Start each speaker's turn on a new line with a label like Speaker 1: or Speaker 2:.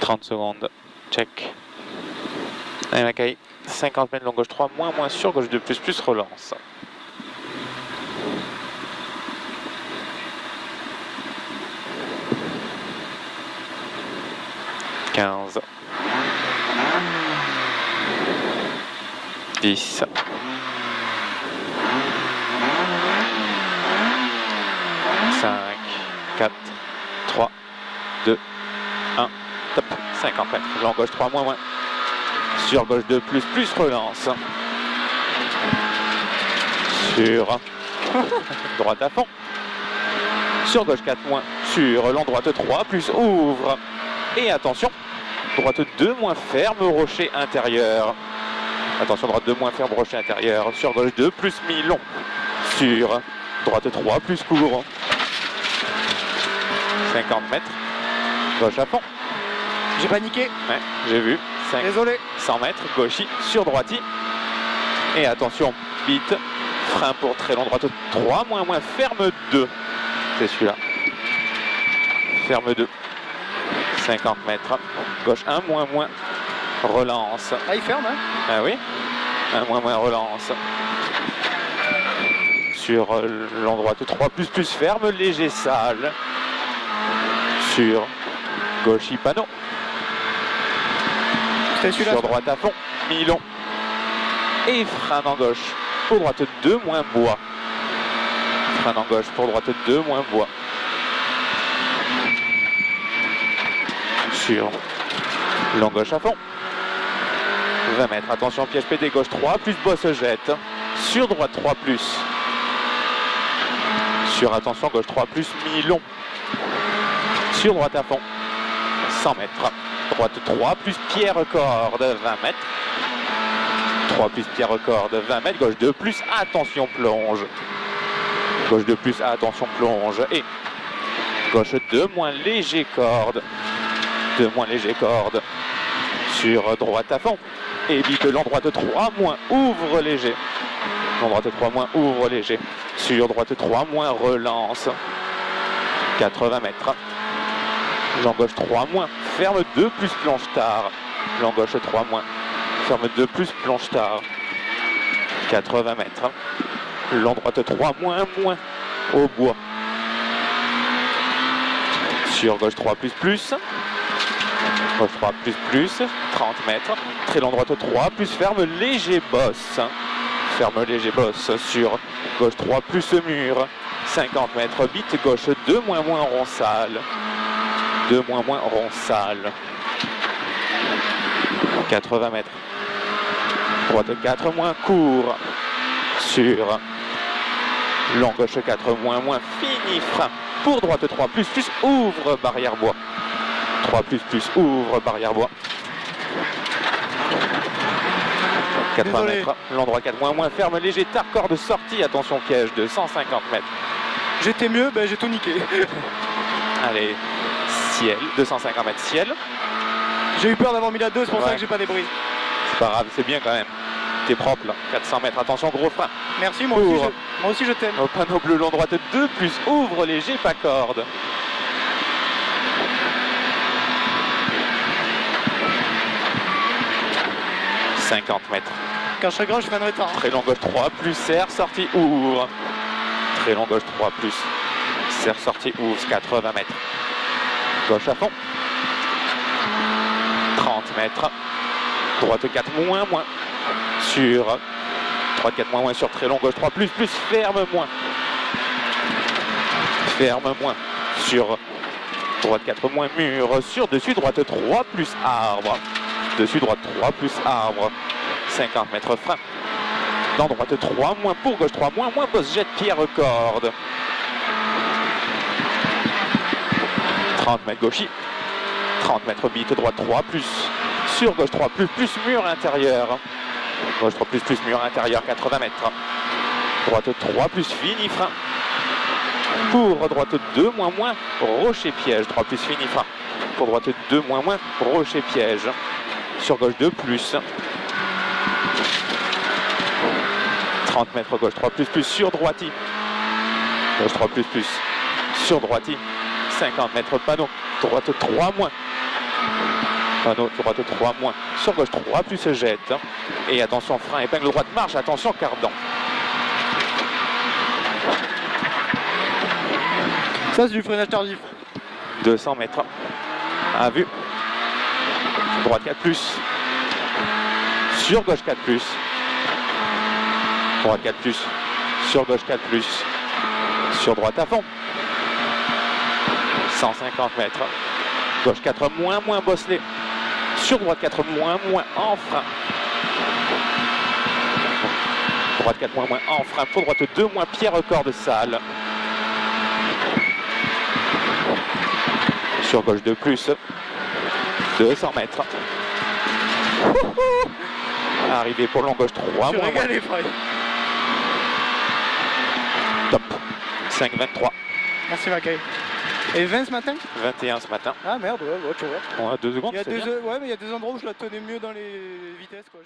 Speaker 1: 30 secondes, check. Et Mackay, 50 mètres long gauche 3, moins sur gauche 2 plus relance. « 15 » 10 » 5 » 4 » 3 » 2 » 1 » Top, 50 mètres, long gauche 3, moins. Sur gauche 2 plus relance. Sur droite à fond. Sur gauche 4 moins. Sur long droite 3 plus ouvre. Et attention, droite 2 moins ferme, rocher intérieur. Attention, droite 2 moins ferme, rocher intérieur. Sur gauche 2 plus mi-long. Sur droite 3 plus court. 50 mètres. Gauche à fond.
Speaker 2: J'ai paniqué.
Speaker 1: Ouais, j'ai vu. 5,
Speaker 2: désolé.
Speaker 1: 100 mètres, gauchi sur droiti. Et attention, bite, frein pour très long droite 3, moins, ferme 2. C'est celui-là. Ferme 2. 50 mètres. Gauche 1, moins, relance.
Speaker 2: Ah, il ferme, hein?
Speaker 1: Ah oui. 1, moins, relance. Sur long droite 3, plus ferme, léger sale. Sur gauchi panneau. Sur droite à fond, mi-long. Et frein en gauche pour droite 2, moins bois. Frein en gauche pour droite 2, moins bois. Sur long gauche à fond. 20 mètres, attention, piège PD gauche 3, plus bois se jette. Sur droite 3 plus. Sur attention, gauche 3 plus, mi-long. Sur droite à fond. 100 mètres. Droite 3 plus pierre corde, 20 mètres. 3 plus pierre corde, 20 mètres. Gauche 2 plus, attention plonge. Gauche 2 plus, attention plonge. Et gauche 2 moins léger corde. 2 moins léger corde. Sur droite à fond. Et bite long droite 3 moins ouvre léger. Long droite 3 moins ouvre léger. Sur droite 3 moins relance. 80 mètres. Long gauche 3 moins, ferme 2 plus plonge tard. Long gauche 3 moins, ferme 2 plus plonge tard. 80 mètres. Long droite 3 moins, au bois. Sur gauche 3 plus. Gauche 3 plus, 30 mètres. Très long droite 3 plus ferme léger bosse. Ferme léger bosse sur gauche 3 plus mur. 50 mètres, bite gauche 2 moins rond sale. 2 moins rond sale. 80 mètres. Droite 4 moins court. Sur long gauche 4 moins fini frein. Pour droite 3 plus ouvre barrière bois. 3 plus ouvre barrière bois. 80 mètres. Long droit 4 moins ferme léger tard corde sortie. Attention piège de 150 mètres.
Speaker 2: J'étais mieux, ben j'ai tout niqué.
Speaker 1: Allez. Ciel, 250 mètres ciel.
Speaker 2: J'ai eu peur d'avoir mis la 2, c'est pour ça que j'ai pas débris.
Speaker 1: C'est pas grave, c'est bien quand même. T'es propre là, 400 mètres, attention gros frein.
Speaker 2: Merci, moi aussi je t'aime.
Speaker 1: Au panneau bleu long droite 2 plus ouvre léger pas corde. « 50 mètres.
Speaker 2: Quand je serai grand, je viendrai tard.
Speaker 1: Très long gauche 3 plus serre, sortie ouvre. Très long gauche 3 plus serre, sortie ouvre, 80 mètres. Gauche à fond. 30 mètres. Droite 4 moins. Sur droite 4 moins sur très long gauche 3 plus ferme moins. Ferme moins. Sur droite 4 moins mur. Sur dessus droite 3 plus arbre. Dessus droite 3 plus arbre. 50 mètres frein. Dans droite 3 moins pour gauche 3 moins bosse jette pierre corde. 30 mètres gauchi. 30 mètres bite droite 3 plus. Sur gauche 3 plus mur intérieur. Gauche 3 plus mur intérieur 80 mètres. Droite 3 plus fini frein. Pour droite 2 moins rocher piège. 3 plus fini frein. Pour droite 2 moins rocher piège. Sur gauche 2 plus. 30 mètres gauche 3 plus sur droiti. Gauche 3 plus sur droiti. 50 mètres panneau. Droite 3 moins. Panneau droite 3 moins. Sur gauche 3 plus se jette. Et attention, frein, épingle droite, marche. Attention, cardan.
Speaker 2: Ça, c'est du freinage tardif.
Speaker 1: 200 mètres. À vue. Droite 4 plus. Sur gauche 4 plus. Droite 4 plus. Sur gauche 4 plus. Sur droite à fond. 150 mètres. Gauche 4 moins, moins bosselé. Sur droite 4 moins, moins en frein. Droite 4 moins, moins en frein. Pour droite 2 moins, pied record de salle. Sur gauche 2 plus. 200 mètres. Arrivé pour long gauche 3
Speaker 2: Je
Speaker 1: moins.
Speaker 2: régale les freins.
Speaker 1: Top. 5,23.
Speaker 2: Merci Mackay. Et 20 ce matin?
Speaker 1: 21 ce matin.
Speaker 2: Ah merde, ouais, tu vois.
Speaker 1: On a 2 secondes.
Speaker 2: Il y a
Speaker 1: c'est bien.
Speaker 2: ouais, mais il y a des endroits où je la tenais mieux dans les vitesses, quoi.